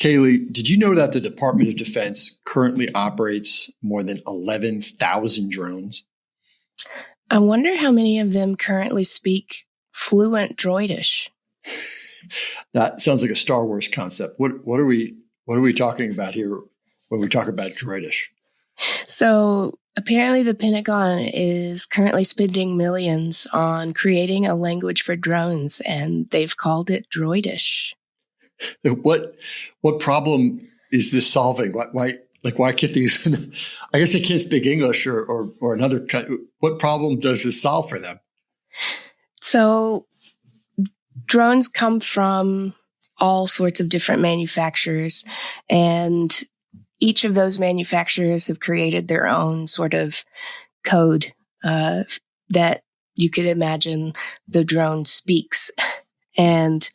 Kayley, did you know that the Department of Defense currently operates more than 11,000 drones? I wonder how many of them currently speak fluent Droidish. That sounds like a Star Wars concept. What are we talking about here when we talk about Droidish? So apparently the Pentagon is currently spending millions on creating a language for drones, and they've called it Droidish. What problem is this solving? Why can't these? I guess they can't speak English or another. What problem does this solve for them? So drones come from all sorts of different manufacturers, and each of those manufacturers have created their own sort of code that you could imagine the drone speaks. And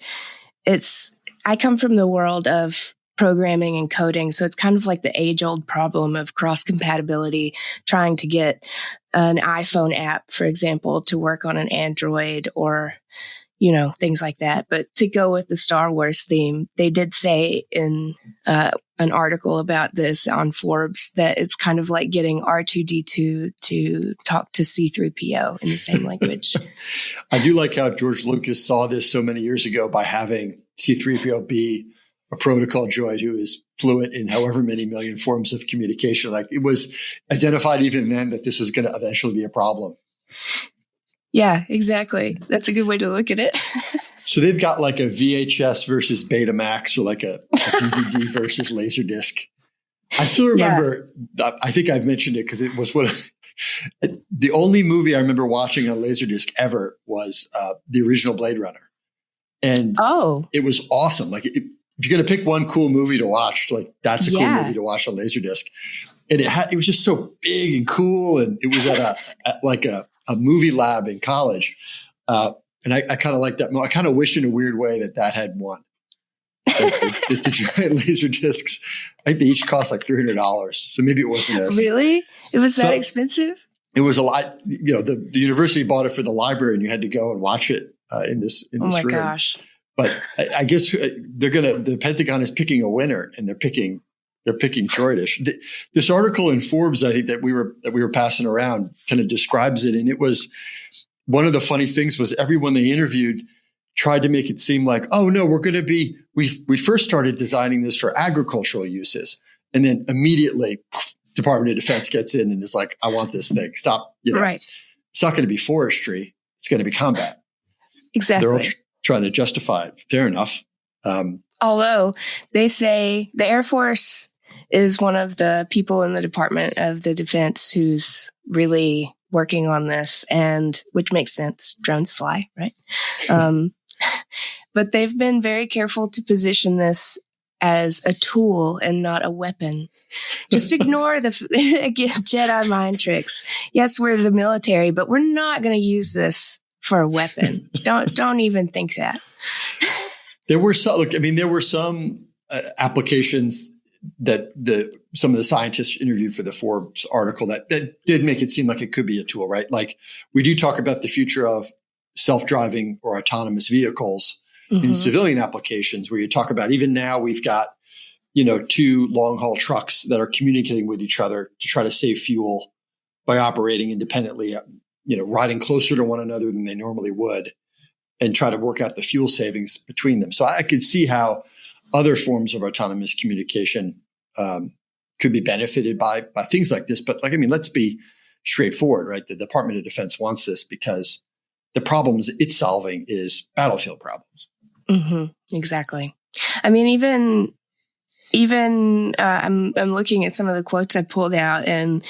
I come from the world of programming and coding, so it's kind of like the age-old problem of cross-compatibility, trying to get an iPhone app, for example, to work on an Android or, things like that. But to go with the Star Wars theme, they did say in an article about this on Forbes that it's kind of like getting R2-D2 to talk to C-3PO in the same language. I do like how George Lucas saw this so many years ago by having C-3PO be a protocol droid who is fluent in however many million forms of communication. Like, it was identified even then that this was going to eventually be a problem. Yeah, exactly. That's a good way to look at it. So they've got like a VHS versus Betamax, or like a DVD versus Laserdisc. I still remember, I think I've mentioned it because it was the only movie I remember watching on Laserdisc ever was the original Blade Runner. And it was awesome. Like, if you're going to pick one cool movie to watch, like, that's a cool movie to watch on Laserdisc. And it was just so big and cool. And it was at a movie lab in college. And I kind of like that. I kind of wish in a weird way that had won. The giant laser discs, I think they each cost like $300. So maybe it wasn't as. Really? It was that expensive? It was a lot. The university bought it for the library, and you had to go and watch it in this room. Oh my gosh. But I guess the Pentagon is picking a winner, and they're picking Droidish. This article in Forbes, I think that we were passing around, kind of describes it. And it was, one of the funny things was everyone they interviewed tried to make it seem like, oh no, we first started designing this for agricultural uses. And then immediately Department of Defense gets in and is like, I want this thing. Stop. Right. It's not going to be forestry. It's going to be combat. Exactly. They're all trying to justify it. Fair enough. Although they say the Air Force is one of the people in the Department of the Defense who's really working on this, and which makes sense. Drones fly, right? But they've been very careful to position this as a tool and not a weapon. Just ignore again, Jedi mind tricks. Yes, we're the military, but we're not going to use this for a weapon. Don't even think that. There were some applications that some of the scientists interviewed for the Forbes article that did make it seem like it could be a tool, right? Like, we do talk about the future of self-driving or autonomous vehicles in civilian applications, where you talk about, even now we've got, two long-haul trucks that are communicating with each other to try to save fuel by operating independently, riding closer to one another than they normally would, and try to work out the fuel savings between them. So I could see how other forms of autonomous communication could be benefited by things like this. But let's be straightforward, right? The Department of Defense wants this because the problems it's solving is battlefield problems. Mm-hmm. Exactly. I mean, even I'm looking at some of the quotes I pulled out, and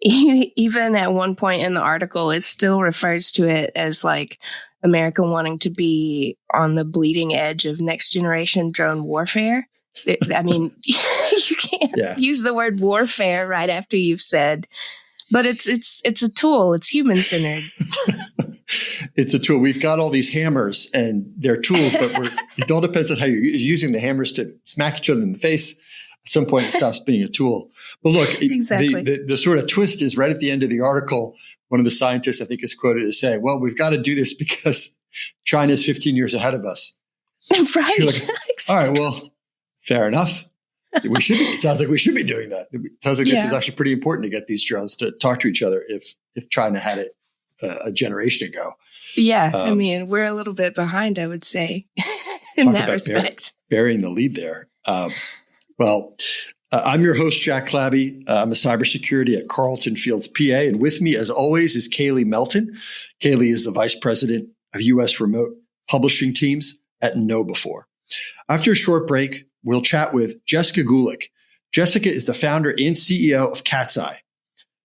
even at one point in the article, it still refers to it as like America wanting to be on the bleeding edge of next generation drone warfare. I mean, you can't use the word warfare right after you've said, but it's a tool. It's human centered. It's a tool. We've got all these hammers, and they're tools, but it all depends on how you're using the hammers to smack each other in the face. At some point, it stops being a tool. But look, exactly. the sort of twist is right at the end of the article. One of the scientists, I think, is quoted as saying, well, we've got to do this because China's 15 years ahead of us. Right. Like, all right, well, Fair enough. We should be. It sounds like we should be doing that. It sounds like this is actually pretty important to get these drones to talk to each other if China had it a generation ago. Yeah. I mean, we're a little bit behind, I would say, in that respect. Burying the lead there. I'm your host, Jack Clabby. I'm a cybersecurity at Carlton Fields, PA. And with me, as always, is Kayley Melton. Kayley is the Vice President of U.S. Remote Publishing Teams at KnowBe4. After a short break, we'll chat with Jessica Gulick. Jessica is the founder and CEO of Katzcy,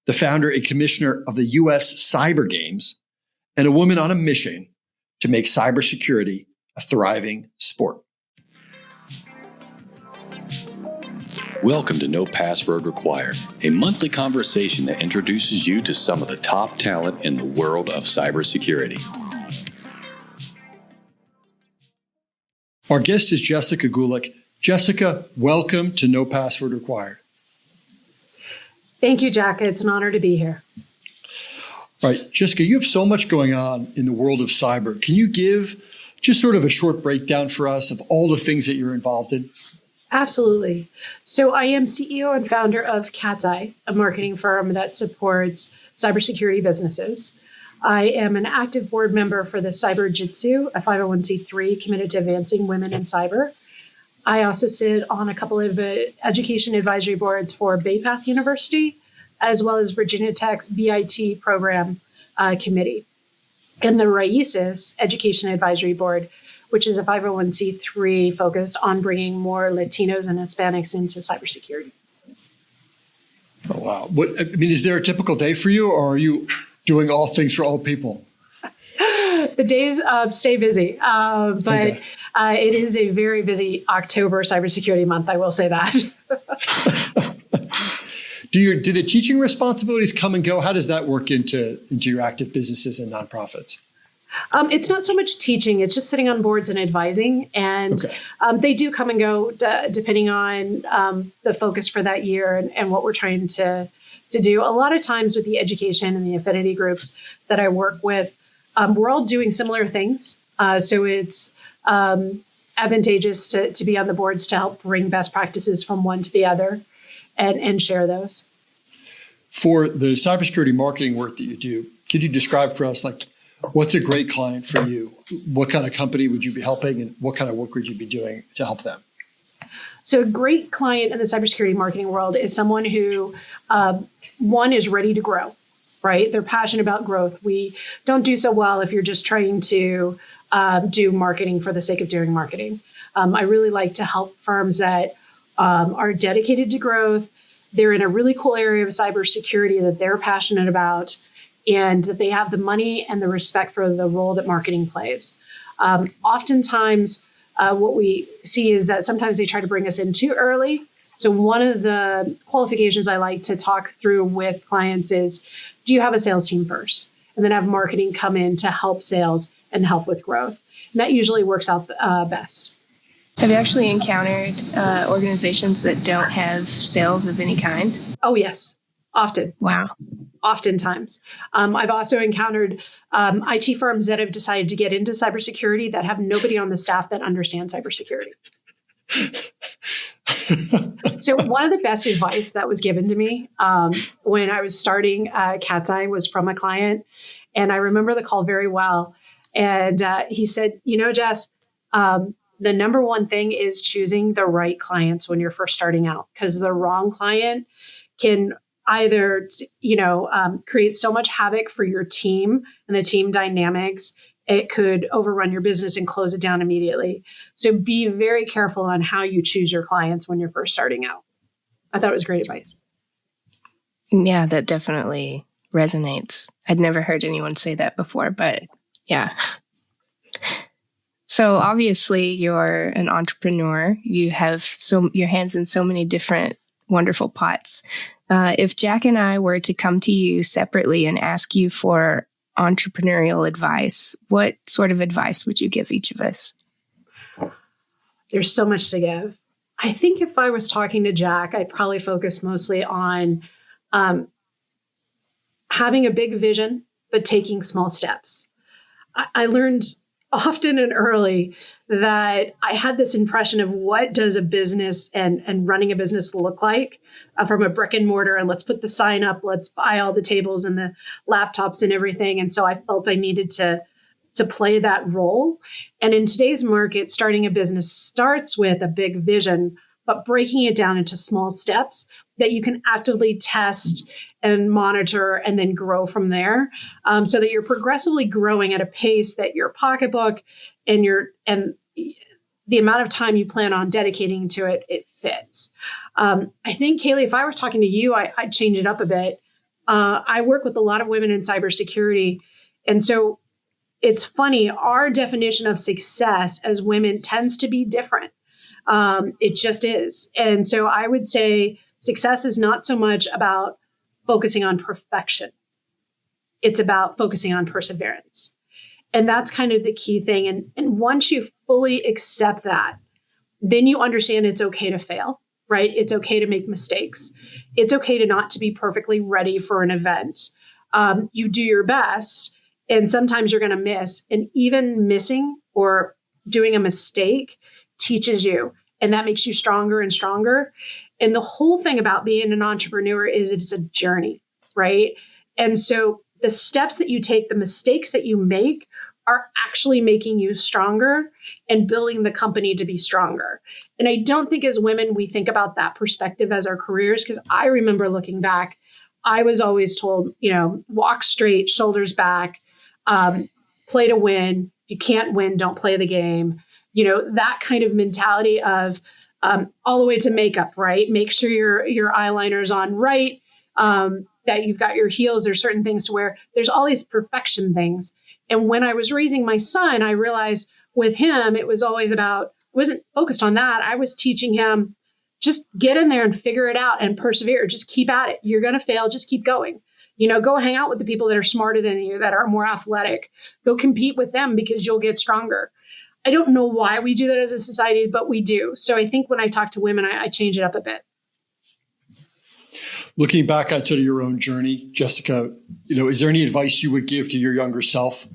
the founder and commissioner of the U.S. Cyber Games, and a woman on a mission to make cybersecurity a thriving sport. Welcome to No Password Required, a monthly conversation that introduces you to some of the top talent in the world of cybersecurity. Our guest is Jessica Gulick. Jessica, welcome to No Password Required. Thank you, Jack. It's an honor to be here. All right, Jessica, you have so much going on in the world of cyber. Can you give just sort of a short breakdown for us of all the things that you're involved in? Absolutely. So I am CEO and founder of Katzcy, a marketing firm that supports cybersecurity businesses. I am an active board member for the Cyber Jitsu, a 501c3 committed to advancing women in cyber. I also sit on a couple of education advisory boards for Bay Path University, as well as Virginia Tech's BIT program committee. And the RAICIS Education Advisory Board, which is a 501c3 focused on bringing more Latinos and Hispanics into cybersecurity. Oh, wow. Is there a typical day for you, or are you doing all things for all people? The days stay busy, but it is a very busy October cybersecurity month, I will say that. Do the teaching responsibilities come and go? How does that work into your active businesses and nonprofits? It's not so much teaching, it's just sitting on boards and advising. And they do come and go depending on the focus for that year and what we're trying to do. A lot of times with the education and the affinity groups that I work with, we're all doing similar things. So it's advantageous to be on the boards to help bring best practices from one to the other and share those. For the cybersecurity marketing work that you do, could you describe for us, what's a great client for you? What kind of company would you be helping, and what kind of work would you be doing to help them? So a great client in the cybersecurity marketing world is someone who, one, is ready to grow, right? They're passionate about growth. We don't do so well if you're just trying to do marketing for the sake of doing marketing. I really like to help firms that are dedicated to growth. They're in a really cool area of cybersecurity that they're passionate about, and that they have the money and the respect for the role that marketing plays. Oftentimes, what we see is that sometimes they try to bring us in too early. So one of the qualifications I like to talk through with clients is, do you have a sales team first? And then have marketing come in to help sales and help with growth. And that usually works out best. Have you actually encountered organizations that don't have sales of any kind? Oh, yes. Often. Wow. Oftentimes. I've also encountered IT firms that have decided to get into cybersecurity that have nobody on the staff that understands cybersecurity. So one of the best advice that was given to me when I was starting Katzcy was from a client. And I remember the call very well. And he said, Jess, the number one thing is choosing the right clients when you're first starting out, because the wrong client can either, create so much havoc for your team and the team dynamics. It could overrun your business and close it down immediately. So be very careful on how you choose your clients when you're first starting out. I thought it was great advice. Yeah, that definitely resonates. I'd never heard anyone say that before, but yeah. So obviously you're an entrepreneur. You have your hands in so many different wonderful pots. If Jack and I were to come to you separately and ask you for entrepreneurial advice, what sort of advice would you give each of us? There's so much to give. I think if I was talking to Jack, I'd probably focus mostly on having a big vision, but taking small steps. I learned often and early that I had this impression of what does a business and running a business look like from a brick and mortar, and let's put the sign up, let's buy all the tables and the laptops and everything. And so I felt I needed to play that role. And in today's market, starting a business starts with a big vision, but breaking it down into small steps that you can actively test and monitor and then grow from there, so that you're progressively growing at a pace that your pocketbook and the amount of time you plan on dedicating to it fits. I think, Kayley, if I were talking to you, I'd change it up a bit. I work with a lot of women in cybersecurity. And so it's funny, our definition of success as women tends to be different. It just is. And so I would say success is not so much about focusing on perfection. It's about focusing on perseverance. And that's kind of the key thing. And once you fully accept that, then you understand it's okay to fail, right? It's okay to make mistakes. It's okay to not to be perfectly ready for an event. You do your best, and sometimes you're going to miss. And even missing or doing a mistake teaches you, and that makes you stronger and stronger. And the whole thing about being an entrepreneur is it's a journey, right? And so the steps that you take, the mistakes that you make are actually making you stronger and building the company to be stronger. And I don't think as women, we think about that perspective as our careers, because I remember looking back, I was always told, walk straight, shoulders back, play to win. If you can't win, don't play the game. That kind of mentality of all the way to makeup, right? Make sure your eyeliner's on right, that you've got your heels. There's certain things to wear. There's all these perfection things. And when I was raising my son, I realized with him, it was always about, wasn't focused on that. I was teaching him, just get in there and figure it out and persevere. Just keep at it. You're going to fail. Just keep going. Go hang out with the people that are smarter than you, that are more athletic. Go compete with them because you'll get stronger. I don't know why we do that as a society, but we do. So I think when I talk to women, I change it up a bit. Looking back on sort of your own journey, Jessica, is there any advice you would give to your younger self?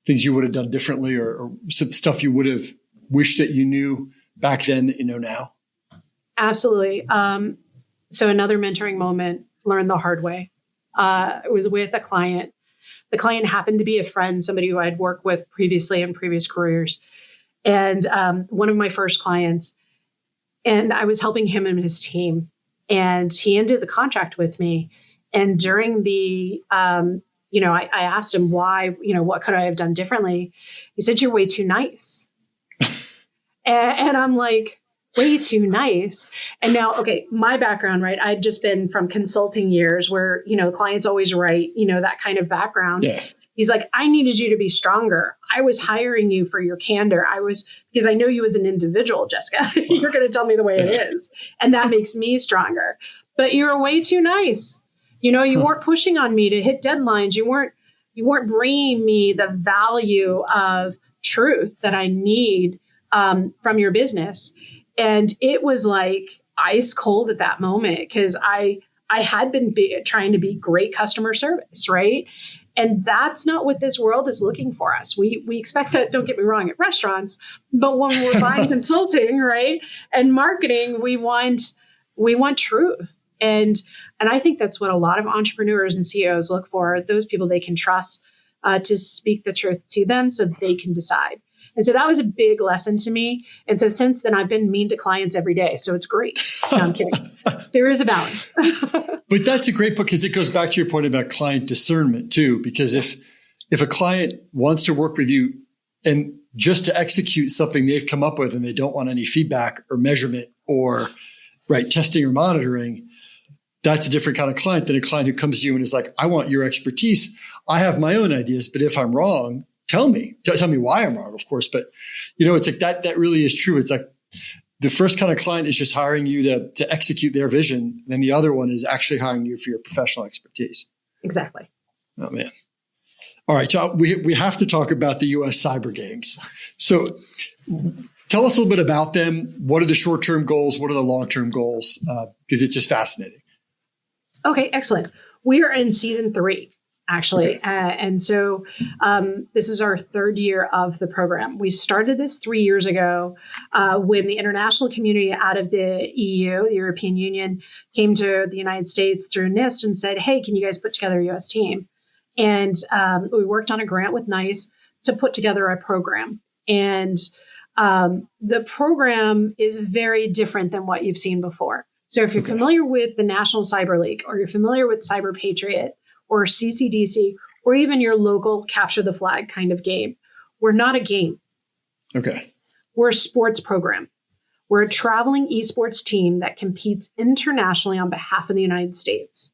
Things you would have done differently, or some stuff you would have wished that you knew back then that you know now? Absolutely. So another mentoring moment, learned the hard way. It was with a client. The client happened to be a friend, somebody who I'd worked with previously in previous careers. And one of my first clients, and I was helping him and his team. And he ended the contract with me. And during the, I asked him why, what could I have done differently? He said, "You're way too nice." and I'm like, way too nice. And now, okay, my background, right? I'd just been from consulting years where, clients always right, that kind of background. Yeah. He's like, "I needed you to be stronger. I was hiring you for your candor. Because I know you as an individual, Jessica. You're going to tell me the way it is. And that makes me stronger. But you're way too nice. You weren't pushing on me to hit deadlines. You weren't bringing me the value of truth that I need from your business." And it was like ice cold at that moment, because I had been trying to be great customer service, right? And that's not what this world is looking for us. We expect that, don't get me wrong, at restaurants, but when we're buying consulting, right, and marketing, we want truth. And I think that's what a lot of entrepreneurs and CEOs look for, those people they can trust to speak the truth to them so they can decide. And so that was a big lesson to me. And so since then, I've been mean to clients every day. So it's great. No, I'm kidding. There is a balance. But that's a great book, because it goes back to your point about client discernment too. Because if a client wants to work with you and just to execute something they've come up with and they don't want any feedback or measurement or testing or monitoring, that's a different kind of client than a client who comes to you and is like, "I want your expertise. I have my own ideas, but if I'm wrong, tell me why I'm wrong," of course. But, it's like that really is true. It's like the first kind of client is just hiring you to execute their vision. And then the other one is actually hiring you for your professional expertise. Exactly. Oh, man. All right. So we have to talk about the U.S. Cyber Games. So tell us a little bit about them. What are the short-term goals? What are the long-term goals? Because it's just fascinating. Okay, excellent. We are in season 3. actually. And so this is our third year of the program. We started this 3 years ago when the international community out of the EU, the European Union, came to the United States through NIST and said, hey, can you guys put together a U.S. team? And we worked on a grant with NICE to put together a program. And the program is very different than what you've seen before. So if you're familiar with the National Cyber League, or you're familiar with Cyber Patriot, or CCDC, or even your local capture the flag kind of game, we're not a game. Okay. We're a sports program. We're a traveling esports team that competes internationally on behalf of the United States,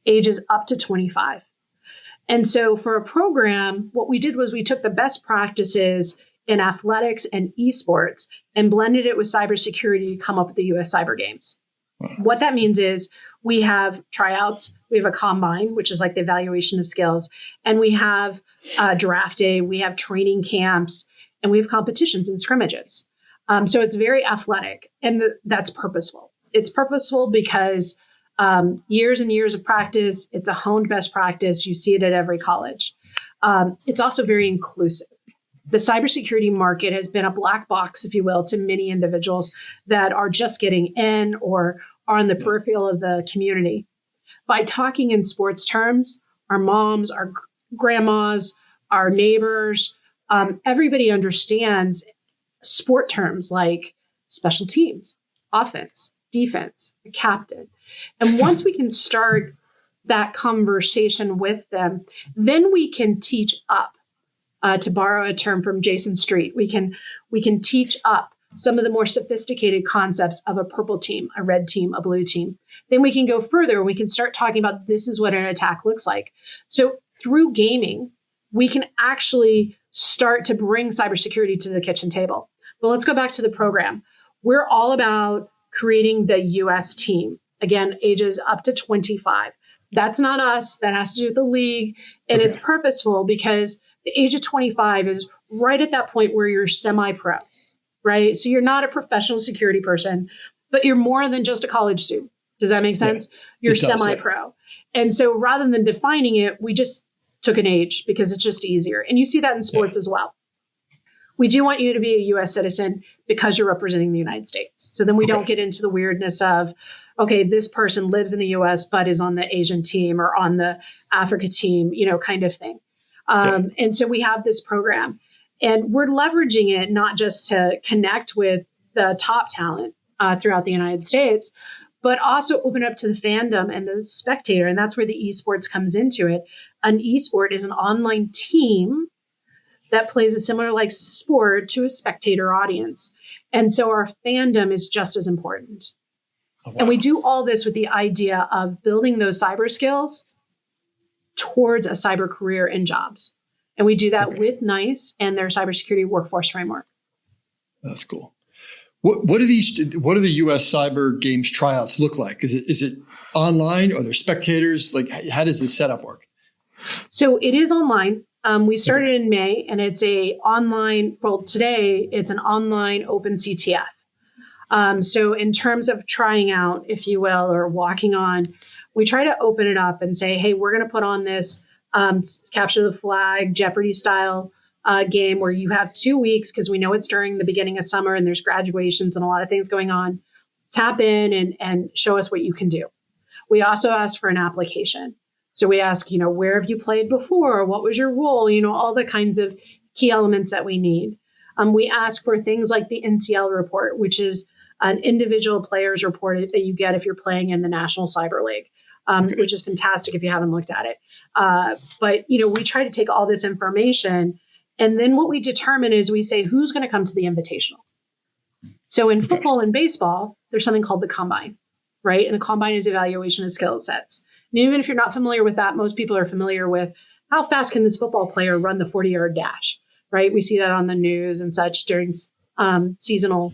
ages up to 25. And so for a program, what we did was we took the best practices in athletics and esports and blended it with cybersecurity to come up with the US Cyber Games. Wow. What that means is we have tryouts, we have a combine, which is like the evaluation of skills, and we have draft day, we have training camps, and we have competitions and scrimmages. So it's very athletic, and that's purposeful. It's purposeful because years and years of practice, it's a honed best practice. You see it at every college. It's also very inclusive. The cybersecurity market has been a black box, if you will, to many individuals that are just getting in or are on the peripheral of the community. By talking in sports terms, our moms, our grandmas, our neighbors, everybody understands sport terms like special teams, offense, defense, a captain. And once we can start that conversation with them, then we can teach up. To borrow a term from Jason Street, we can teach up some of the more sophisticated concepts of a purple team, a red team, a blue team. Then we can go further and we can start talking about this is what an attack looks like. So through gaming, we can actually start to bring cybersecurity to the kitchen table. But let's go back to the program. We're all about creating the US team. Again, ages up to 25. That's not us. That has to do with the league. And It's purposeful because the age of 25 is right at that point where you're semi-pro, right? So you're not a professional security person, but you're more than just a college student. Does that make sense? Yeah, you're semi-pro. And so rather than defining it, we just took an age because it's just easier. And you see that in sports as well. We do want you to be a U.S. citizen because you're representing the United States. So then we don't get into the weirdness of, okay, this person lives in the U.S. but is on the Asian team or on the Africa team, kind of thing. And so we have this program and we're leveraging it not just to connect with the top talent throughout the United States, but also open up to the fandom and the spectator. And that's where the esports comes into it. An esport is an online team that plays a similar like sport to a spectator audience. And so our fandom is just as important. Oh, wow. And we do all this with the idea of building those cyber skills towards a cyber career and jobs. And we do that with NICE and their cybersecurity workforce framework. That's cool. What do the US Cyber Games tryouts look like? Is it online? Are there spectators? Like, how does this setup work? So it is online. We started in May, and it's today it's an online open CTF. So in terms of trying out, if you will, or walking on, we try to open it up and say, hey, we're going to put on this capture the flag, Jeopardy style game where you have 2 weeks because we know it's during the beginning of summer and there's graduations and a lot of things going on. Tap in and show us what you can do. We also ask for an application. So we ask, where have you played before? What was your role? All the kinds of key elements that we need. We ask for things like the NCL report, which is an individual player's report that you get if you're playing in the National Cyber League, which is fantastic if you haven't looked at it. But we try to take all this information. And then what we determine is we say, who's going to come to the invitational? So in football and baseball, there's something called the combine, right? And the combine is evaluation of skill sets. And even if you're not familiar with that, most people are familiar with how fast can this football player run the 40-yard dash, right? We see that on the news and such during seasonal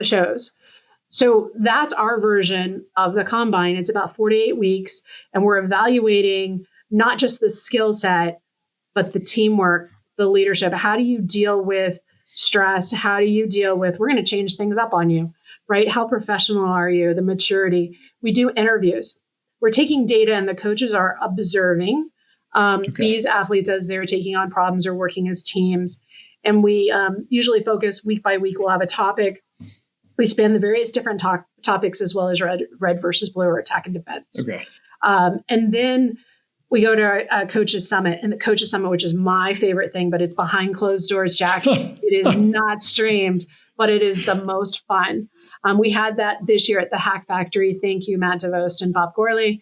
shows. So that's our version of the combine. It's about 4 to 8 weeks, and we're evaluating not just the skill set, but the teamwork, the leadership. How do you deal with stress? How do you deal with, we're going to change things up on you, right? How professional are you? The maturity. We do interviews. we're taking data and the coaches are observing these athletes as they're taking on problems or working as teams. And we usually focus week by week. We'll have a topic. We span the various different topics as well as red versus blue or attack and defense. Okay. And then we go to a coaches summit, and the coaches summit, which is my favorite thing, but it's behind closed doors, Jack. It is not streamed, but it is the most fun. We had that this year at the Hack Factory. Thank you, Matt DeVost and Bob Gorley.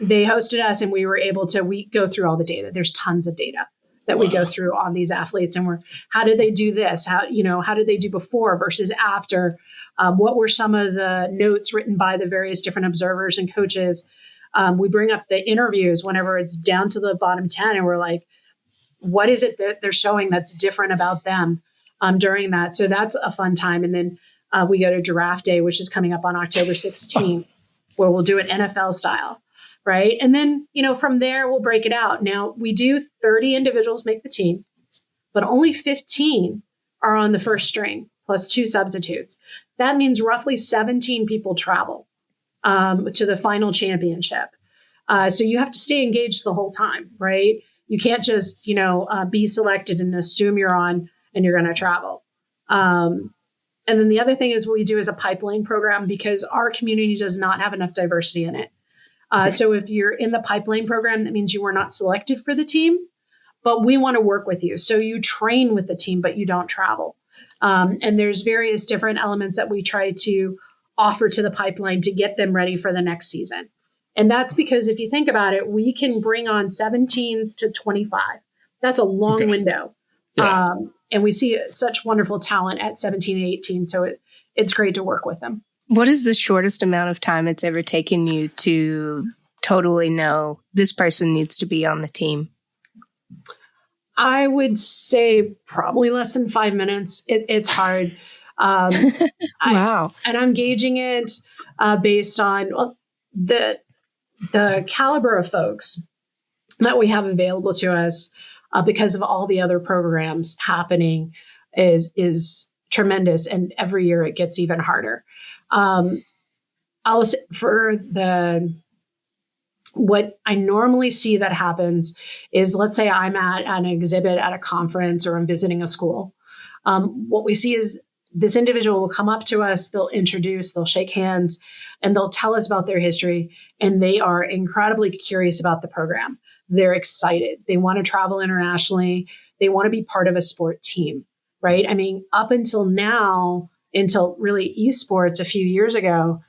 They hosted us, and we were able to go through all the data. There's tons of data that we go through on these athletes, and how did they do this? How did they do before versus after? What were some of the notes written by the various different observers and coaches? We bring up the interviews whenever it's down to the bottom 10, and we're like, what is it that they're showing that's different about them during that? So that's a fun time. And then we go to Giraffe Day, which is coming up on October 16th, where we'll do it NFL style. Right. And then, from there, we'll break it out. Now, we do 30 individuals make the team, but only 15 are on the first string plus 2 substitutes. That means roughly 17 people travel to the final championship. So you have to stay engaged the whole time. Right. You can't just, be selected and assume you're on and you're going to travel. And then the other thing is what we do is a pipeline program, because our community does not have enough diversity in it. So if you're in the pipeline program, that means you were not selected for the team, but we want to work with you. So you train with the team, but you don't travel. And there's various different elements that we try to offer to the pipeline to get them ready for the next season. And that's because if you think about it, we can bring on 17s to 25. That's a long window. Yeah. And we see such wonderful talent at 17 and 18. So it's great to work with them. What is the shortest amount of time it's ever taken you to totally know this person needs to be on the team? I would say probably less than 5 minutes. It's hard. Wow. And I'm gauging it based on the caliber of folks that we have available to us because of all the other programs happening is tremendous. And every year it gets even harder. What I normally see that happens is, let's say I'm at an exhibit at a conference or I'm visiting a school. What we see is this individual will come up to us, they'll introduce, they'll shake hands, and they'll tell us about their history. And they are incredibly curious about the program. They're excited. They want to travel internationally. They want to be part of a sport team, right? I mean, up until now, until really esports a few years ago,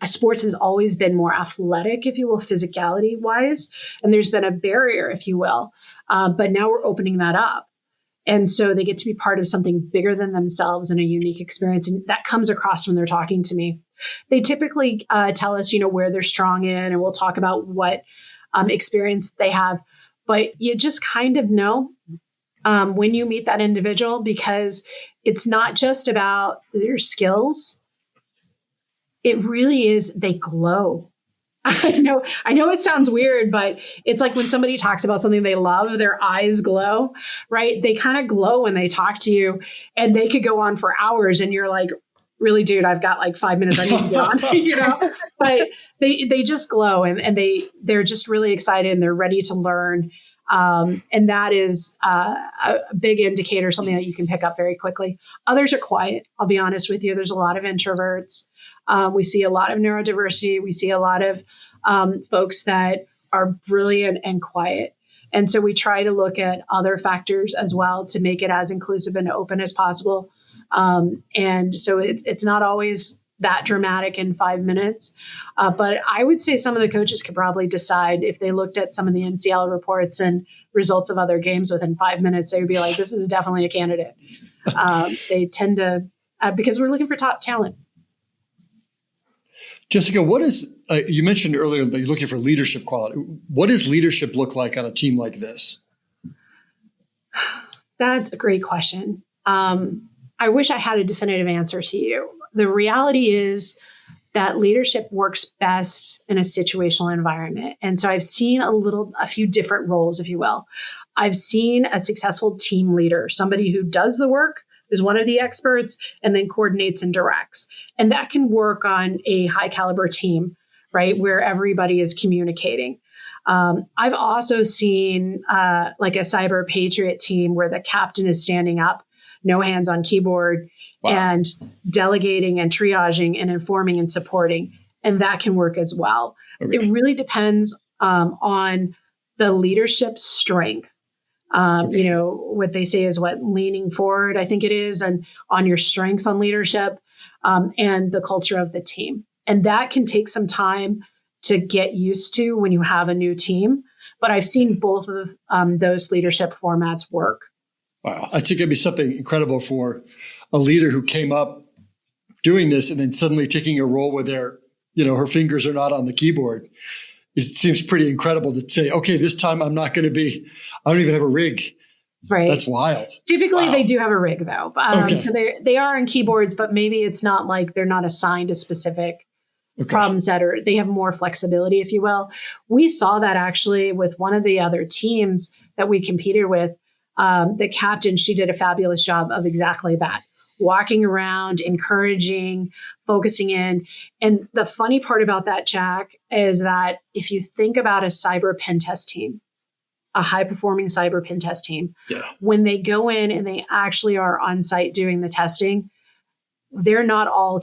sports has always been more athletic, if you will, physicality wise. And there's been a barrier, if you will. But now we're opening that up. And so they get to be part of something bigger than themselves and a unique experience. And that comes across when they're talking to me. They typically tell us, where they're strong in, and we'll talk about what experience they have. But you just kind of know when you meet that individual, because it's not just about their skills. It really is, they glow. I know it sounds weird, but it's like when somebody talks about something they love, their eyes glow, right? They kind of glow when they talk to you, and they could go on for hours and you're like, really, dude, I've got like 5 minutes I need to get on, but they just glow and they're just really excited and they're ready to learn. And that is a big indicator, something that you can pick up very quickly. Others are quiet. I'll be honest with you. There's a lot of introverts. We see a lot of neurodiversity. We see a lot of folks that are brilliant and quiet. And so we try to look at other factors as well to make it as inclusive and open as possible. And so it's not always that dramatic in 5 minutes. But I would say some of the coaches could probably decide, if they looked at some of the NCL reports and results of other games within 5 minutes, they would be like, this is definitely a candidate. They tend to, because we're looking for top talent. Jessica, what is, you mentioned earlier that you're looking for leadership quality. What does leadership look like on a team like this? That's a great question. I wish I had a definitive answer to you. The reality is that leadership works best in a situational environment. And so I've seen a few different roles, if you will. I've seen a successful team leader, somebody who does the work, is one of the experts and then coordinates and directs. And that can work on a high caliber team, right, where everybody is communicating. I've also seen like a cyber patriot team where the captain is standing up, no hands on keyboard, and delegating and triaging and informing and supporting. And that can work as well. Okay. It really depends on the leadership strength. You know, what they say is leaning forward, I think it is, and on your strengths on leadership and the culture of the team. And that can take some time to get used to when you have a new team. But I've seen both of those leadership formats work. Wow. I think it'd be something incredible for a leader who came up doing this and then suddenly taking a role where her fingers are not on the keyboard. It seems pretty incredible to say, okay, this time I don't even have a rig. Right. That's wild. Typically they do have a rig though. Okay. So they are on keyboards, but maybe it's not like they're not assigned a specific problem set, or they have more flexibility, if you will. We saw that actually with one of the other teams that we competed with. The captain, she did a fabulous job of exactly that. Walking around, encouraging, focusing in. And the funny part about that, Jack, is that if you think about a cyber pen test team, a high-performing cyber pen test team, when they go in and they actually are on site doing the testing, they're not all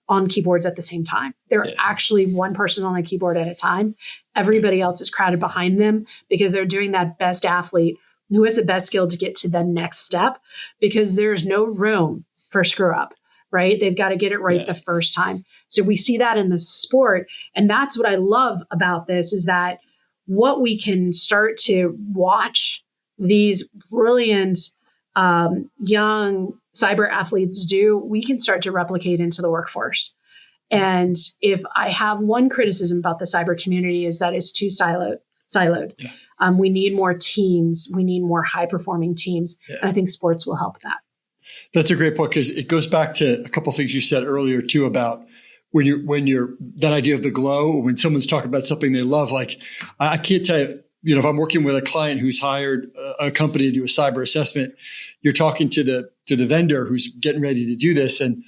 on keyboards at the same time. They're actually one person on the keyboard at a time. Everybody else is crowded behind them because they're doing that best athlete who has the best skill to get to the next step, because there's no room for screw up, right? They've got to get it right the first time. So we see that in the sport. And that's what I love about this, is that what we can start to watch these brilliant young cyber athletes do, we can start to replicate into the workforce. And if I have one criticism about the cyber community, is that it's too siloed. Yeah. We need more teams. We need more high-performing teams. Yeah. And I think sports will help that. That's a great point, because it goes back to a couple of things you said earlier too about when you're that idea of the glow, when someone's talking about something they love. Like, I can't tell you, if I'm working with a client who's hired a company to do a cyber assessment, you're talking to the vendor who's getting ready to do this, and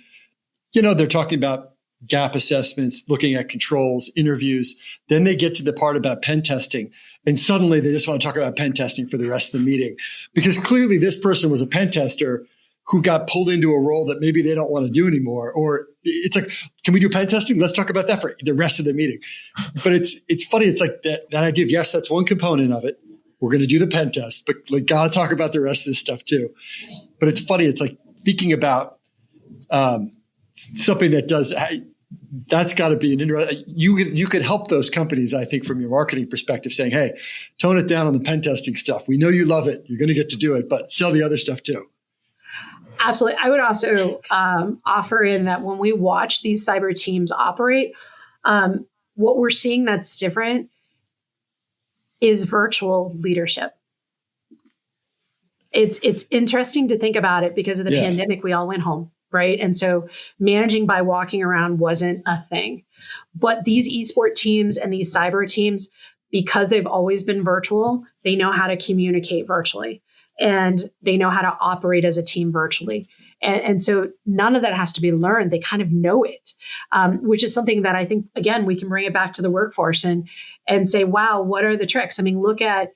they're talking about gap assessments, looking at controls, interviews. Then they get to the part about pen testing, and suddenly they just want to talk about pen testing for the rest of the meeting, because clearly this person was a pen tester who got pulled into a role that maybe they don't want to do anymore. Or it's like, can we do pen testing? Let's talk about that for the rest of the meeting. But it's funny. It's like that idea of, yes, that's one component of it. We're going to do the pen test, but got to talk about the rest of this stuff too. But it's funny. It's like thinking about something that does. That's got to be an interesting. You could help those companies, I think, from your marketing perspective, saying, "Hey, tone it down on the pen testing stuff. We know you love it. You're going to get to do it, but sell the other stuff too." Absolutely. I would also offer in that when we watch these cyber teams operate, what we're seeing that's different is virtual leadership. It's interesting to think about it because of the pandemic. We all went home. Right. And so managing by walking around wasn't a thing. But these esport teams and these cyber teams, because they've always been virtual, they know how to communicate virtually, and they know how to operate as a team virtually. And so none of that has to be learned. They kind of know it, which is something that I think, again, we can bring it back to the workforce and say, wow, what are the tricks? I mean, look at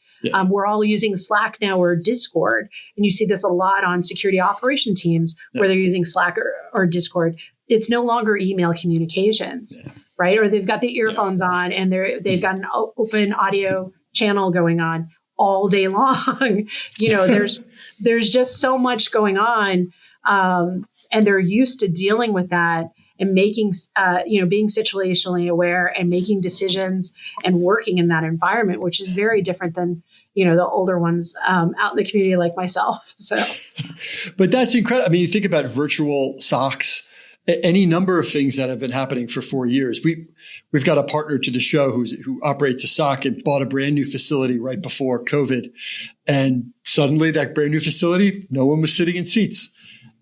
we're all using Slack now or Discord. And you see this a lot on security operation teams where they're using Slack or Discord. It's no longer email communications, right? Or they've got the earphones on and they've got an open audio channel going on all day long. There's just so much going on. And they're used to dealing with that and making, being situationally aware and making decisions and working in that environment, which is very different than, the older ones out in the community like myself. So, but that's incredible. I mean, you think about virtual SOCs, any number of things that have been happening for 4 years. We've got a partner to the show who operates a SOC and bought a brand new facility right before COVID. And suddenly that brand new facility, no one was sitting in seats.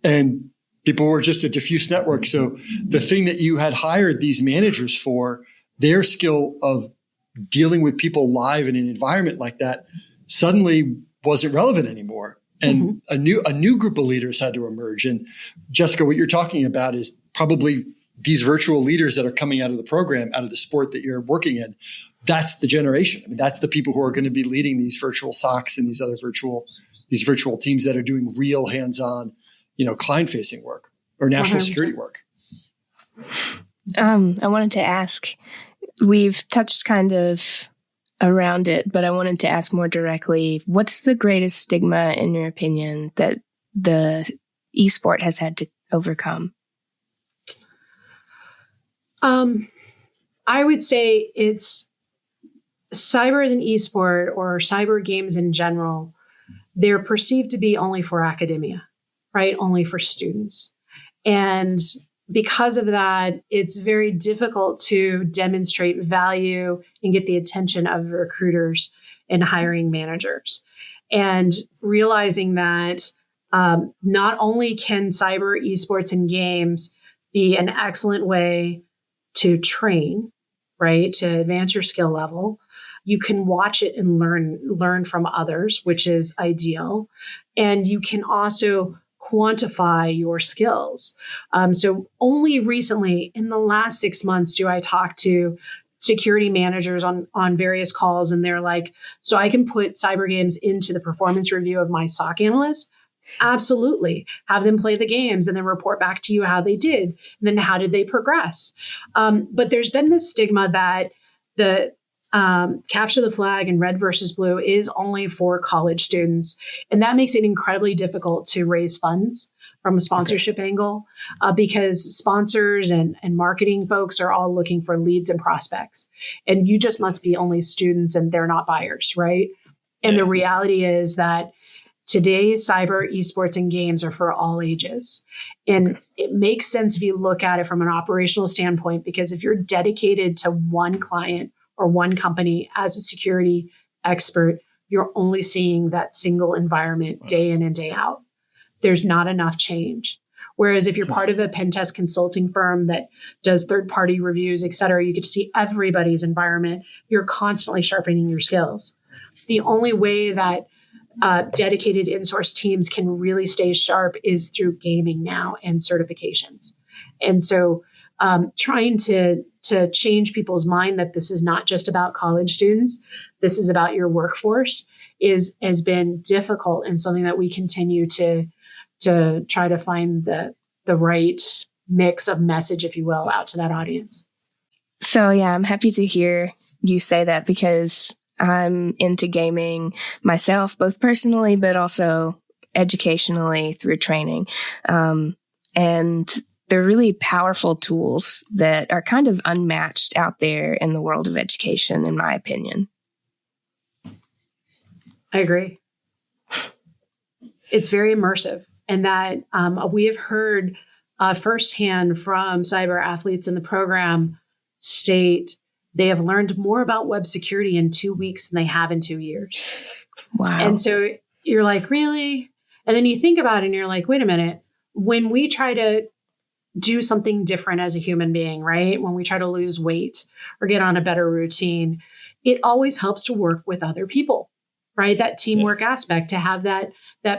And people were just a diffuse network. So the thing that you had hired these managers for, their skill of dealing with people live in an environment like that, suddenly wasn't relevant anymore. And a new group of leaders had to emerge. And Jessica, what you're talking about is probably these virtual leaders that are coming out of the program, out of the sport that you're working in. That's the generation. I mean, that's the people who are going to be leading these virtual SOCs and these other virtual teams that are doing real hands-on, client-facing work or national 100%. Security work. I wanted to ask, we've touched kind of around it, but I wanted to ask more directly, what's the greatest stigma, in your opinion, that the esport has had to overcome? I would say it's cyber as an esport or cyber games in general. They're perceived to be only for academia, right? Only for students. And because of that, it's very difficult to demonstrate value and get the attention of recruiters and hiring managers. And realizing that not only can cyber esports and games be an excellent way to train, right, to advance your skill level, you can watch it and learn from others, which is ideal. And you can also quantify your skills. So only recently, in the last 6 months, do I talk to security managers on various calls, and they're like, so I can put cyber games into the performance review of my SOC analyst? Absolutely. Have them play the games and then report back to you how they did. And then how did they progress? But there's been this stigma that the capture the flag and red versus blue is only for college students. And that makes it incredibly difficult to raise funds from a sponsorship angle because sponsors and marketing folks are all looking for leads and prospects. And you just must be only students and they're not buyers, right? And the reality is that today's cyber esports and games are for all ages. And it makes sense if you look at it from an operational standpoint, because if you're dedicated to one client or one company as a security expert, you're only seeing that single environment day in and day out. There's not enough change. Whereas if you're part of a pen test consulting firm that does third-party reviews, et cetera, you get to see everybody's environment. You're constantly sharpening your skills. The only way that dedicated in-source teams can really stay sharp is through gaming now and certifications. And so trying to change people's mind that this is not just about college students, this is about your workforce has been difficult, and something that we continue to try to find the right mix of message, if you will, out to that audience. So yeah, I'm happy to hear you say that, because I'm into gaming myself, both personally, but also educationally through training. And they're really powerful tools that are kind of unmatched out there in the world of education, in my opinion. I agree. It's very immersive, and that we have heard firsthand from cyber athletes in the program state they have learned more about web security in 2 weeks than they have in 2 years. Wow. And so you're like, really? And then you think about it and you're like, wait a minute. When we try to do something different as a human being, right? When we try to lose weight or get on a better routine, it always helps to work with other people, right? That teamwork aspect, to have that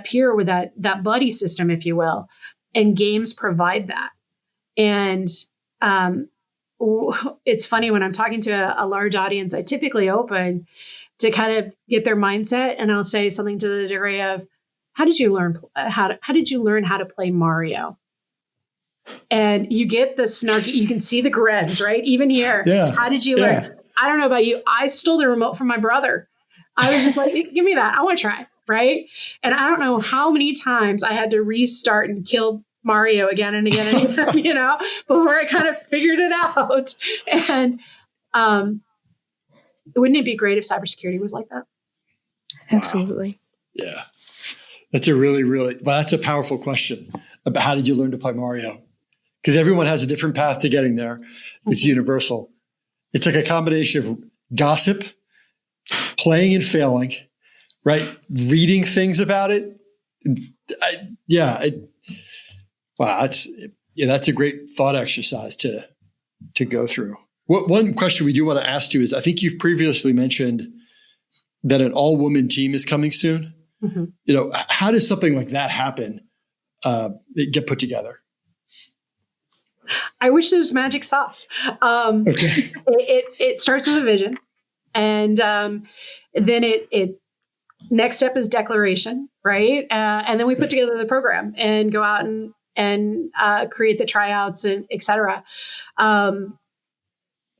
peer with that buddy system, if you will. And games provide that. And it's funny, when I'm talking to a large audience, I typically open to kind of get their mindset, and I'll say something to the degree of, how did you learn how to play Mario? And you get the snarky, you can see the grins, right? Even here. Yeah. How did you learn? I don't know about you. I stole the remote from my brother. I was just like, give me that. I want to try, right? And I don't know how many times I had to restart and kill Mario again and again and again, before I kind of figured it out. And wouldn't it be great if cybersecurity was like that? Absolutely. Wow. Yeah. That's that's a powerful question about how did you learn to play Mario? Because everyone has a different path to getting there. It's universal. It's like a combination of gossip, playing and failing, right? Reading things about it. Wow, that's a great thought exercise to go through. One question we do want to ask you is, I think you've previously mentioned that an all-woman team is coming soon. How does something like that happen, get put together? I wish there was magic sauce. Okay. It starts with a vision, and then it next step is declaration, right? And then we put together the program and go out and create the tryouts and et cetera.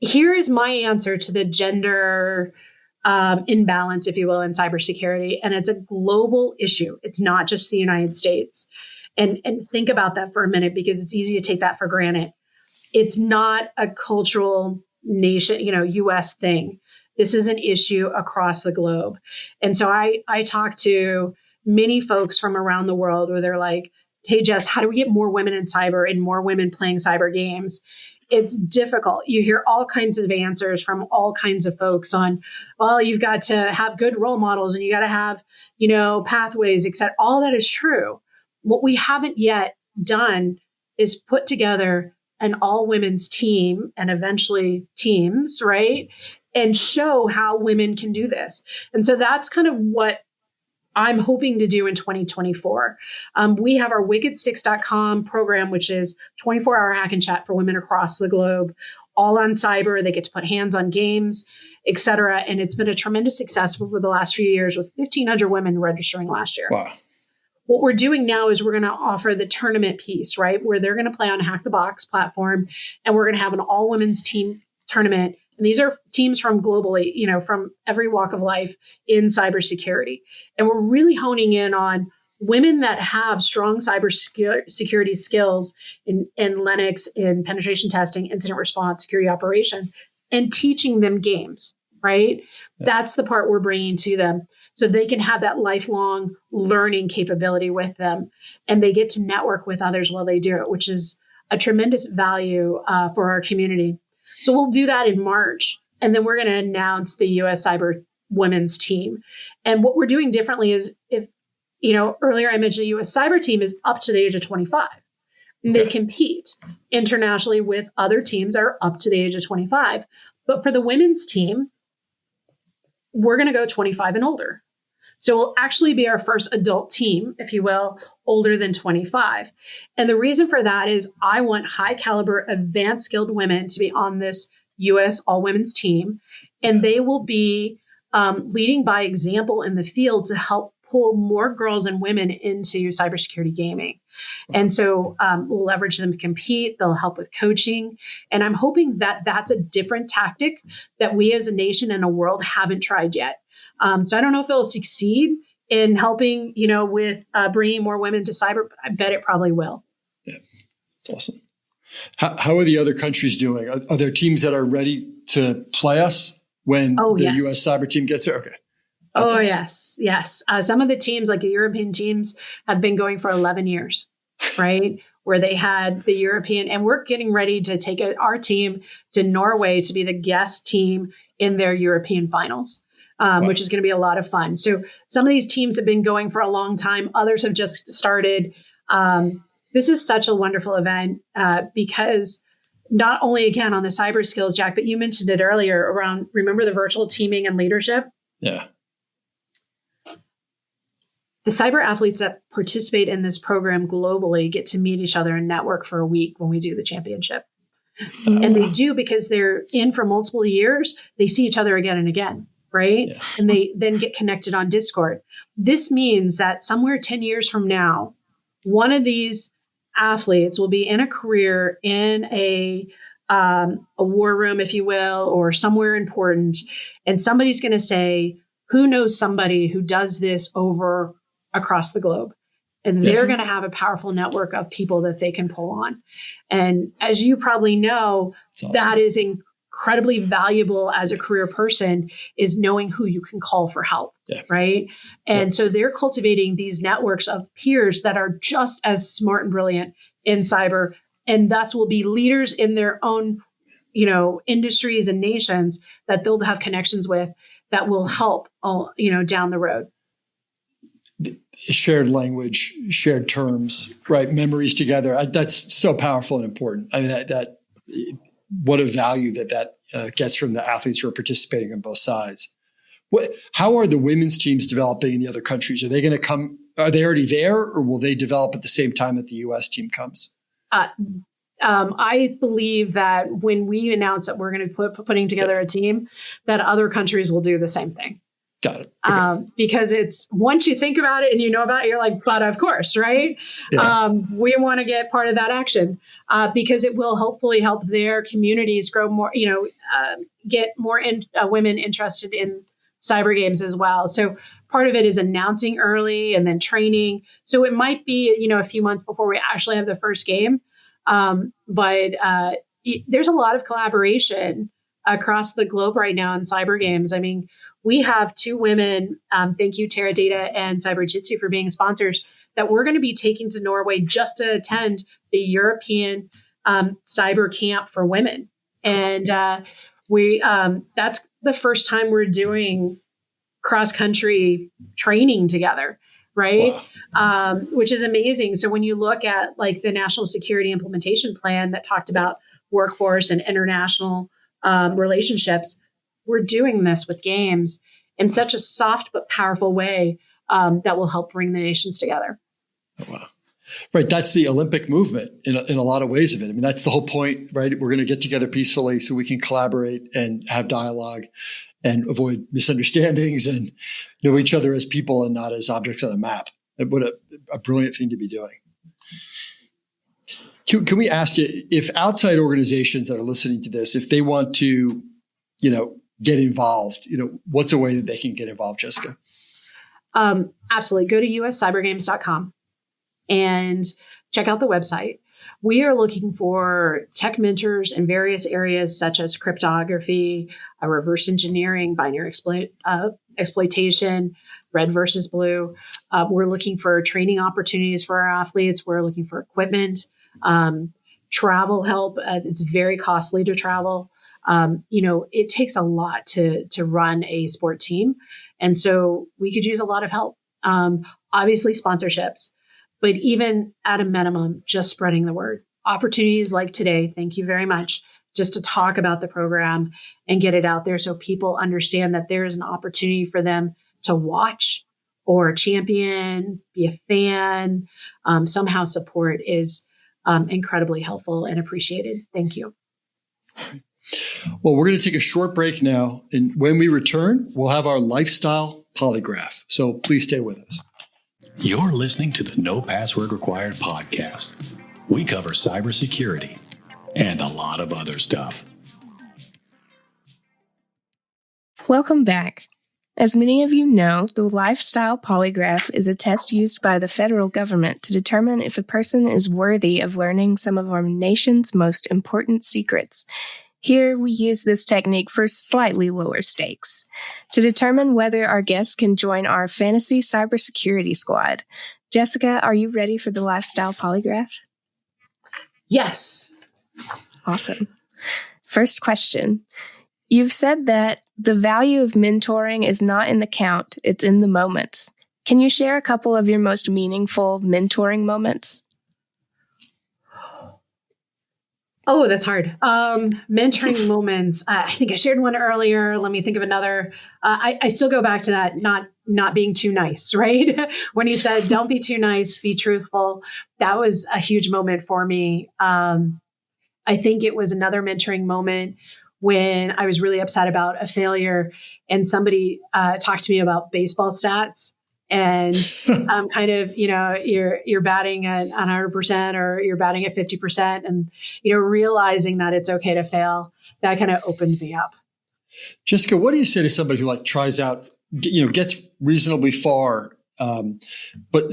Here is my answer to the gender imbalance, if you will, in cybersecurity. And it's a global issue. It's not just the United States. And think about that for a minute, because it's easy to take that for granted. It's not a cultural nation, US thing. This is an issue across the globe. And so I talk to many folks from around the world where they're like, hey, Jess, how do we get more women in cyber and more women playing cyber games? It's difficult. You hear all kinds of answers from all kinds of folks on, well, you've got to have good role models and you got to have, pathways, et cetera. All that is true. What we haven't yet done is put together an all women's team and eventually teams, right? And show how women can do this. And so that's kind of what I'm hoping to do in 2024. We have our wickedsticks.com program, which is 24-hour hack and chat for women across the globe, all on cyber. They get to put hands on games, et cetera. And it's been a tremendous success over the last few years with 1,500 women registering last year. Wow. What we're doing now is we're going to offer the tournament piece, right? Where they're going to play on Hack the Box platform, and we're going to have an all women's team tournament. And these are teams from globally, from every walk of life in cybersecurity. And we're really honing in on women that have strong cybersecurity skills in Linux, in penetration testing, incident response, security operation, and teaching them games, right? Yeah. That's the part we're bringing to them. So they can have that lifelong learning capability with them, and they get to network with others while they do it, which is a tremendous value for our community. So we'll do that in March, and then we're going to announce the U.S. Cyber Women's Team. And what we're doing differently is, if earlier I mentioned the U.S. Cyber Team is up to the age of 25. And they compete internationally with other teams that are up to the age of 25. But for the women's team, we're going to go 25 and older. So we'll actually be our first adult team, if you will, older than 25. And the reason for that is I want high caliber, advanced skilled women to be on this U.S. all women's team. And they will be leading by example in the field to help pull more girls and women into cybersecurity gaming. And so we'll leverage them to compete. They'll help with coaching. And I'm hoping that that's a different tactic that we as a nation and a world haven't tried yet. So I don't know if it'll succeed in helping, with bringing more women to cyber, but I bet it probably will. Yeah, that's awesome. How are the other countries doing? Are there teams that are ready to play us when the U.S. cyber team gets there? Okay. That's awesome. Yes. Some of the teams, like the European teams, have been going for 11 years, right? Where they had the European, and we're getting ready to take our team to Norway to be the guest team in their European finals. Which is going to be a lot of fun. So some of these teams have been going for a long time. Others have just started. This is such a wonderful event because not only, again, on the cyber skills, Jack, but you mentioned it earlier around, remember the virtual teaming and leadership? Yeah. The cyber athletes that participate in this program globally get to meet each other and network for a week when we do the championship. And they do because they're in for multiple years. They see each other again and again. Right? Yeah. And they then get connected on Discord. This means that somewhere 10 years from now, one of these athletes will be in a career in a war room, if you will, or somewhere important. And somebody's going to say, who knows somebody who does this over across the globe? And they're going to have a powerful network of people that they can pull on. And as you probably know, awesome. That is incredibly valuable as a career person, is knowing who you can call for help. Yeah. Right. And so they're cultivating these networks of peers that are just as smart and brilliant in cyber, and thus will be leaders in their own, industries and nations that they'll have connections with that will help, down the road. Shared language, shared terms, right? Memories together. That's so powerful and important. I mean, that what a value that gets from the athletes who are participating on both sides. How are the women's teams developing in the other countries? Are they going to come? Are they already there, or will they develop at the same time that the U.S. team comes? I believe that when we announce that we're going to be putting together a team, that other countries will do the same thing. Got it. Okay. Because it's once you think about it and you know about it, you're like, but of course, right? Yeah. We want to get part of that action because it will hopefully help their communities grow more, get more women interested in cyber games as well. So part of it is announcing early and then training. So it might be, a few months before we actually have the first game. But there's a lot of collaboration across the globe right now in cyber games. I mean, we have 2 women, thank you, Teradata and Cyberjitsu for being sponsors, that we're going to be taking to Norway just to attend the European cyber camp for women. And that's the first time we're doing cross-country training together, right? Wow. Which is amazing. So when you look at like the National Security Implementation Plan that talked about workforce and international relationships, we're doing this with games in such a soft but powerful way that will help bring the nations together. Oh, wow. Right. That's the Olympic movement in a lot of ways of it. I mean, that's the whole point, right? We're going to get together peacefully so we can collaborate and have dialogue and avoid misunderstandings and know each other as people and not as objects on a map. What a brilliant thing to be doing. Can we ask you, if outside organizations that are listening to this, if they want to, get involved, what's a way that they can get involved, Jessica? Absolutely. Go to uscybergames.com and check out the website. We are looking for tech mentors in various areas such as cryptography, reverse engineering, binary exploitation, red versus blue. We're looking for training opportunities for our athletes. We're looking for equipment, travel help. It's very costly to travel. It takes a lot to run a sport team. And so we could use a lot of help. Obviously sponsorships, but even at a minimum, just spreading the word. Opportunities like today, thank you very much, just to talk about the program and get it out there so people understand that there is an opportunity for them to watch or champion, be a fan, somehow support is incredibly helpful and appreciated. Thank you. Well, we're going to take a short break now. And when we return, we'll have our lifestyle polygraph. So please stay with us. You're listening to the No Password Required podcast. We cover cybersecurity and a lot of other stuff. Welcome back. As many of you know, the lifestyle polygraph is a test used by the federal government to determine if a person is worthy of learning some of our nation's most important secrets. Here, we use this technique for slightly lower stakes to determine whether our guests can join our fantasy cybersecurity squad. Jessica, are you ready for the lifestyle polygraph? Yes. Awesome. First question. You've said that the value of mentoring is not in the count, it's in the moments. Can you share a couple of your most meaningful mentoring moments? Oh, that's hard. Mentoring moments. I think I shared one earlier. Let me think of another. I still go back to that not being too nice, right? When you said, don't be too nice, be truthful. That was a huge moment for me. I think it was another mentoring moment when I was really upset about a failure and somebody talked to me about baseball stats. And kind of, you're batting at 100% or you're batting at 50% and, realizing that it's okay to fail, that kind of opened me up. Jessica, what do you say to somebody who tries out, gets reasonably far, but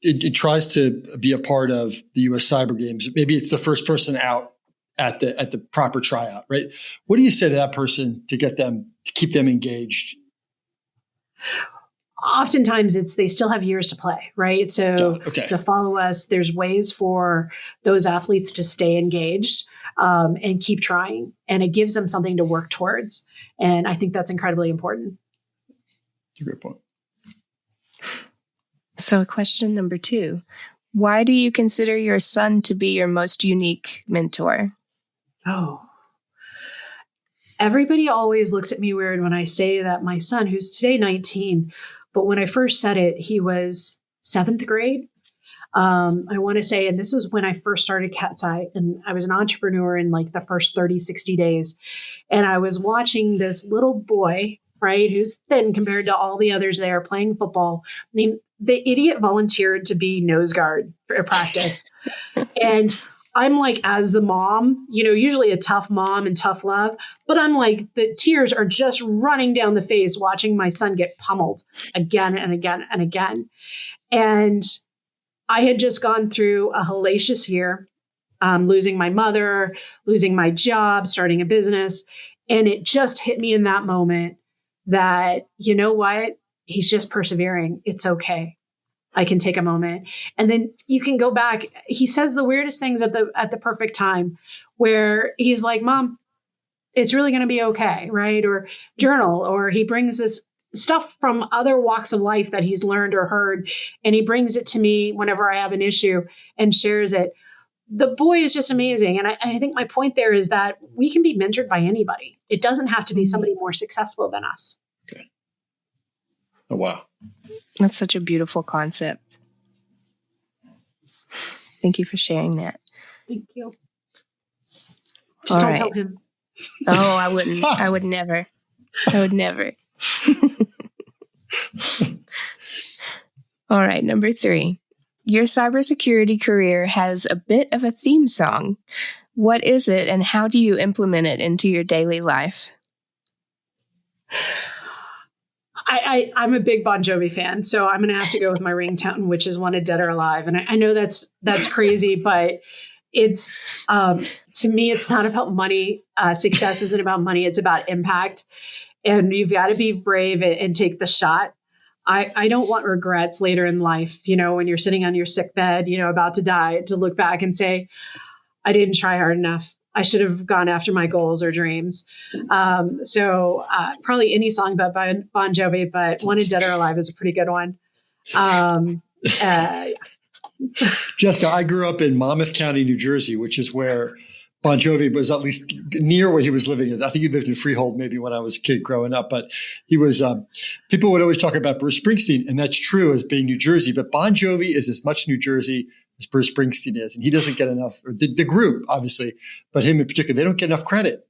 it tries to be a part of the U.S. Cyber Games? Maybe it's the first person out at the proper tryout, right? What do you say to that person to keep them engaged? Oftentimes they still have years to play, right? So to follow us, there's ways for those athletes to stay engaged and keep trying. And it gives them something to work towards. And I think that's incredibly important. That's a great point. So question number 2, why do you consider your son to be your most unique mentor? Oh, everybody always looks at me weird when I say that my son, who's today 19, but when I first said it, he was 7th grade. I want to say, and this was when I first started Katzcy, and I was an entrepreneur in like the first 30, 60 days. And I was watching this little boy, right, who's thin compared to all the others there playing football. I mean, the idiot volunteered to be nose guard for a practice. And I'm like, as the mom, usually a tough mom and tough love, but I'm like, the tears are just running down the face watching my son get pummeled again and again and again. And I had just gone through a hellacious year, losing my mother, losing my job, starting a business. And it just hit me in that moment that, you know what? He's just persevering. It's okay. I can take a moment. And then you can go back. He says the weirdest things at the perfect time, where he's like, Mom, it's really going to be okay. Right. Or journal, or he brings this stuff from other walks of life that he's learned or heard, and he brings it to me whenever I have an issue and shares it. The boy is just amazing. And I think my point there is that we can be mentored by anybody. It doesn't have to be somebody more successful than us. Okay. Oh, wow. That's such a beautiful concept. Thank you for sharing that. Thank you. Just don't tell him. Oh, I wouldn't. I would never. I would never. All right, number 3. Your cybersecurity career has a bit of a theme song. What is it, and how do you implement it into your daily life? I'm a big Bon Jovi fan, so I'm going to have to go with my ringtone, which is Wanted Dead or Alive. And I know that's crazy, but it's to me, it's not about money. Success isn't about money; it's about impact. And you've got to be brave and take the shot. I don't want regrets later in life, when you're sitting on your sick bed, about to die, to look back and say, I didn't try hard enough. I should have gone after my goals or dreams. So probably any song about Bon Jovi, but Wanted Dead or Alive is a pretty good one. Jessica, I grew up in Monmouth County, New Jersey, which is where Bon Jovi was, at least near where he was living. I think he lived in Freehold maybe when I was a kid growing up, but he was, people would always talk about Bruce Springsteen, and that's true as being New Jersey, but Bon Jovi is as much New Jersey as Bruce Springsteen is, and he doesn't get enough, or the group, obviously, but him in particular, they don't get enough credit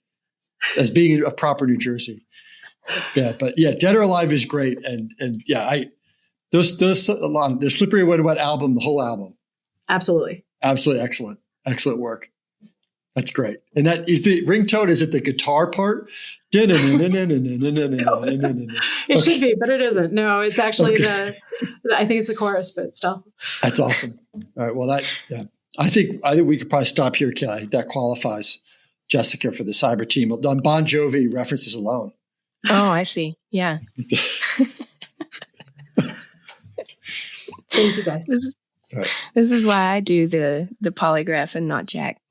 as being a proper New Jersey. Yeah, but yeah, Dead or Alive is great, and yeah, those a lot. The Slippery When Wet album, the whole album, absolutely excellent work. That's great. And that is the ringtone. Is it the guitar part? It should be, but it isn't. No, it's actually I think it's the chorus, but still. That's awesome. All right. Well, I think we could probably stop here, Kelly. That qualifies Jessica for the cyber team on Bon Jovi references alone. Oh, I see. Yeah. Thank you, guys. This is why I do the polygraph and not Jack.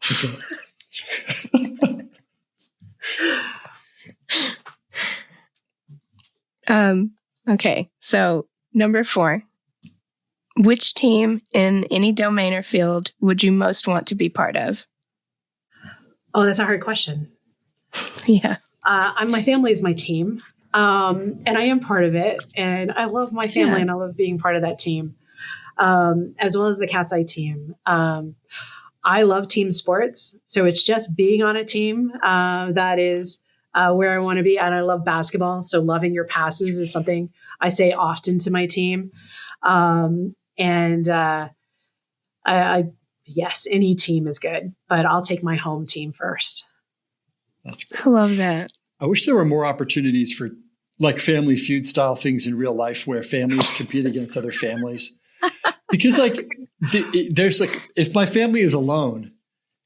Okay, so number 4, which team in any domain or field would you most want to be part of? Oh, that's a hard question. Yeah. My family is my team, and I am part of it, and I love my family, and I love being part of that team, as well as the Katzcy team. I love team sports, so it's just being on a team that is where I want to be. And I love basketball, so loving your passes is something I say often to my team. Yes, any team is good, but I'll take my home team first. That's great. I love that. I wish there were more opportunities for like Family Feud style things in real life where families compete against other families. Because there's if my family is alone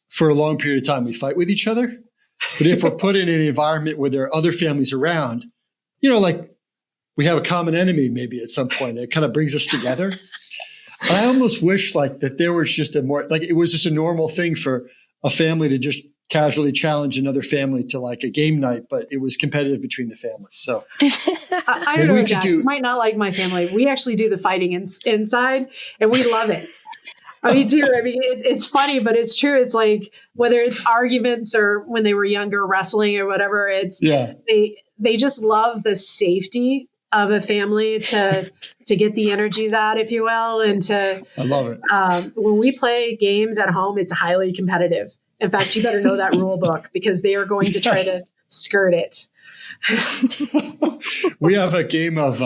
for a long period of time, we fight with each other. But if we're put in an environment where there are other families around, we have a common enemy maybe at some point. It kind of brings us together. And I almost wish that there was just it was just a normal thing for a family to just casually challenge another family to a game night, but it was competitive between the families. So I don't know, Jack. You might not like my family. We actually do the fighting inside, and we love it. Me too. I mean, it's funny, but it's true. It's like whether it's arguments or when they were younger, wrestling or whatever. They just love the safety of a family to get the energies out, if you will, and to. I love it. When we play games at home, it's highly competitive. In fact, you better know that rule book because they are going to try to skirt it. We have a game of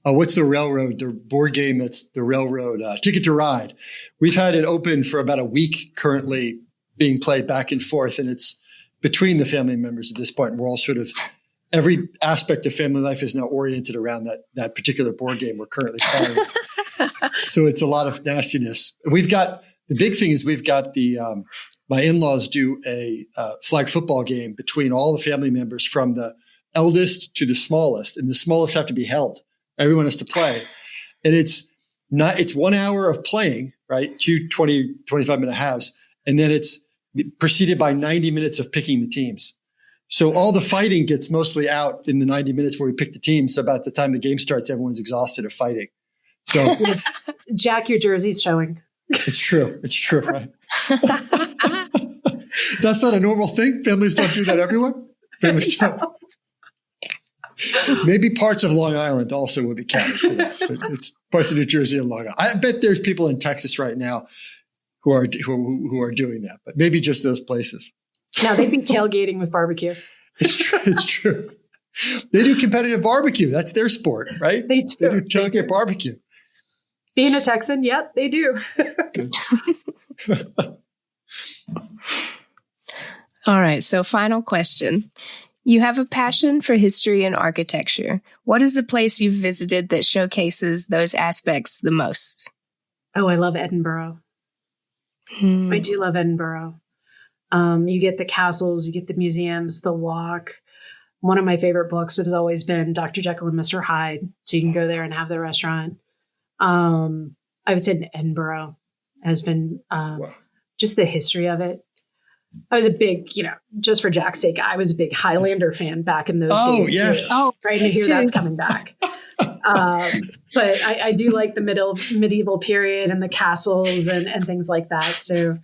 what's the railroad? The board game that's the railroad Ticket to Ride. We've had it open for about a week, currently being played back and forth, and it's between the family members at this point. And we're all sort of every aspect of family life is now oriented around that particular board game we're currently playing. So it's a lot of nastiness. We've got the big thing is we've got the my in-laws do a flag football game between all the family members from the eldest to the smallest, and the smallest have to be held. Everyone has to play. And it's 1 hour of playing, right? 25-minute halves. And then it's preceded by 90 minutes of picking the teams. So all the fighting gets mostly out in the 90 minutes where we pick the team. So about the time the game starts, everyone's exhausted of fighting. So Jack, your jersey's showing. It's true. It's true, right? That's not a normal thing. Families don't do that everywhere. Families don't. Maybe parts of Long Island also would be counted for that. But it's parts of New Jersey and Long Island. I bet there's people in Texas right now who are doing that, but maybe just those places. No, they'd be tailgating with barbecue. It's true. It's true. They do competitive barbecue. That's their sport, right? They do tailgate barbecue. Being a Texan, yep, they do. Good. All right. So final question. You have a passion for history and architecture. What is the place you've visited that showcases those aspects the most? Oh, I love Edinburgh. I do love Edinburgh. You get the castles, you get the museums, the walk. One of my favorite books has always been Dr. Jekyll and Mr. Hyde. So you can go there and have the restaurant. I would say Edinburgh has been just the history of it. I was a big, just for Jack's sake, I was a big Highlander fan back in those days. Oh, yes. Oh, right. And I hear that's coming back. But I do like the medieval period and the castles and things like that. So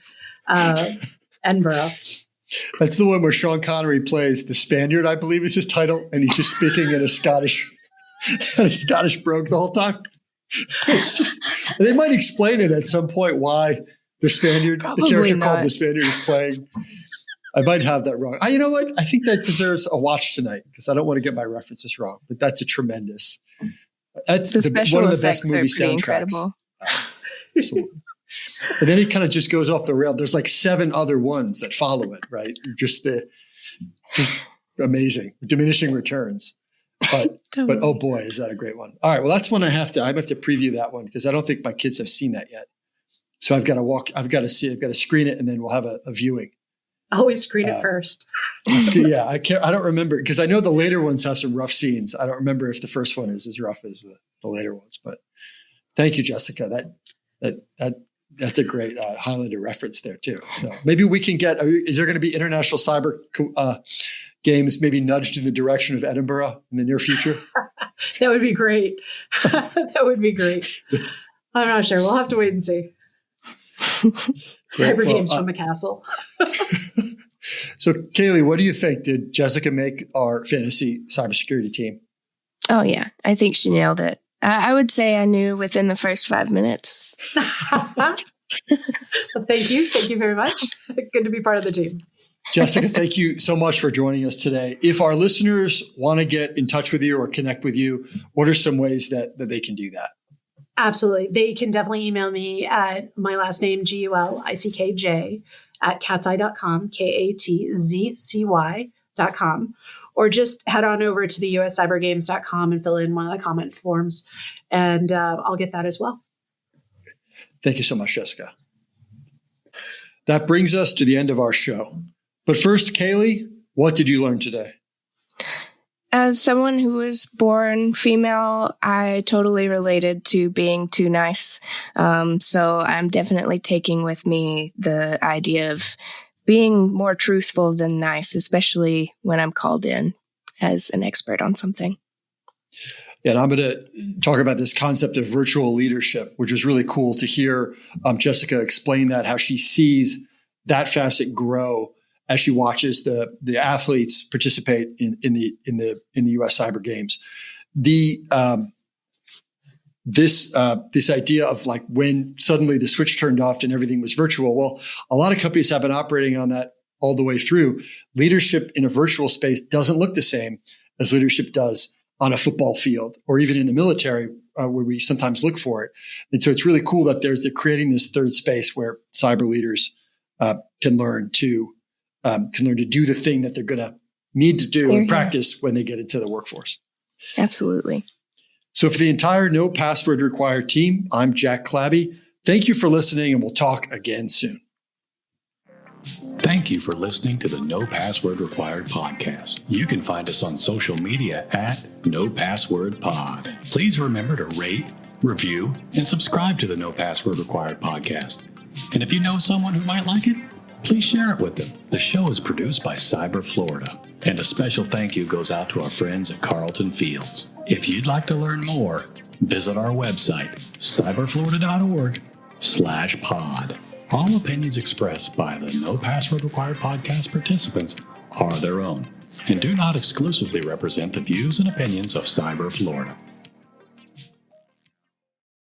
Edinburgh. That's the one where Sean Connery plays the Spaniard, I believe is his title. And he's just speaking in a Scottish brogue the whole time. It's just, they might explain it at some point why the Spaniard, Probably the character not. called the Spaniard is playing. I might have that wrong. You know what? I think that deserves a watch tonight because I don't want to get my references wrong. But that's a tremendous. That's one of the best movie soundtracks. Incredible. Absolutely. And then it kind of just goes off the rail. There's like 7 other ones that follow it, right? Just amazing, diminishing returns. But oh boy, is that a great one! All right, well that's one I have to preview that one because I don't think my kids have seen that yet. So I've got to screen it, and then we'll have a viewing. Always screen it first. Yeah, I don't remember because I know the later ones have some rough scenes. I don't remember if the first one is as rough as the later ones. But thank you, Jessica. That's a great Highlander reference there too. So maybe we can get. Is there going to be international cyber games maybe nudged in the direction of Edinburgh in the near future? That would be great. That would be great. I'm not sure. We'll have to wait and see. Cyber games from a castle. So, Kayley, what do you think? Did Jessica make our fantasy cybersecurity team? Oh, yeah. I think she nailed it. I would say I knew within the first 5 minutes. Well, thank you. Thank you very much. Good to be part of the team. Jessica, thank you so much for joining us today. If our listeners want to get in touch with you or connect with you, what are some ways that they can do that? Absolutely. They can definitely email me at my last name, GULICKJ @katzcy.com, KATZCY.com, or just head on over to the uscybergames.com and fill in one of the comment forms, and I'll get that as well. Thank you so much, Jessica. That brings us to the end of our show. But first, Kayley, what did you learn today? As someone who was born female, I totally related to being too nice. So I'm definitely taking with me the idea of being more truthful than nice, especially when I'm called in as an expert on something. And I'm going to talk about this concept of virtual leadership, which was really cool to hear Jessica explain that, how she sees that facet grow as she watches the athletes participate in the U.S. Cyber Games. This idea of like when suddenly the switch turned off and everything was virtual. Well, a lot of companies have been operating on that all the way through. Leadership in a virtual space doesn't look the same as leadership does on a football field or even in the military, where we sometimes look for it. And so it's really cool that they're creating this third space where cyber leaders can learn to do the thing that they're going to need to do in practice when they get into the workforce. Absolutely. So for the entire No Password Required team, I'm Jack Clabby. Thank you for listening, and we'll talk again soon. Thank you for listening to the No Password Required podcast. You can find us on social media at No Password Pod. Please remember to rate, review, and subscribe to the No Password Required podcast. And if you know someone who might like it, please share it with them. The show is produced by Cyber Florida. And a special thank you goes out to our friends at Carlton Fields. If you'd like to learn more, visit our website, cyberflorida.org/pod. All opinions expressed by the No Password Required podcast participants are their own and do not exclusively represent the views and opinions of Cyber Florida.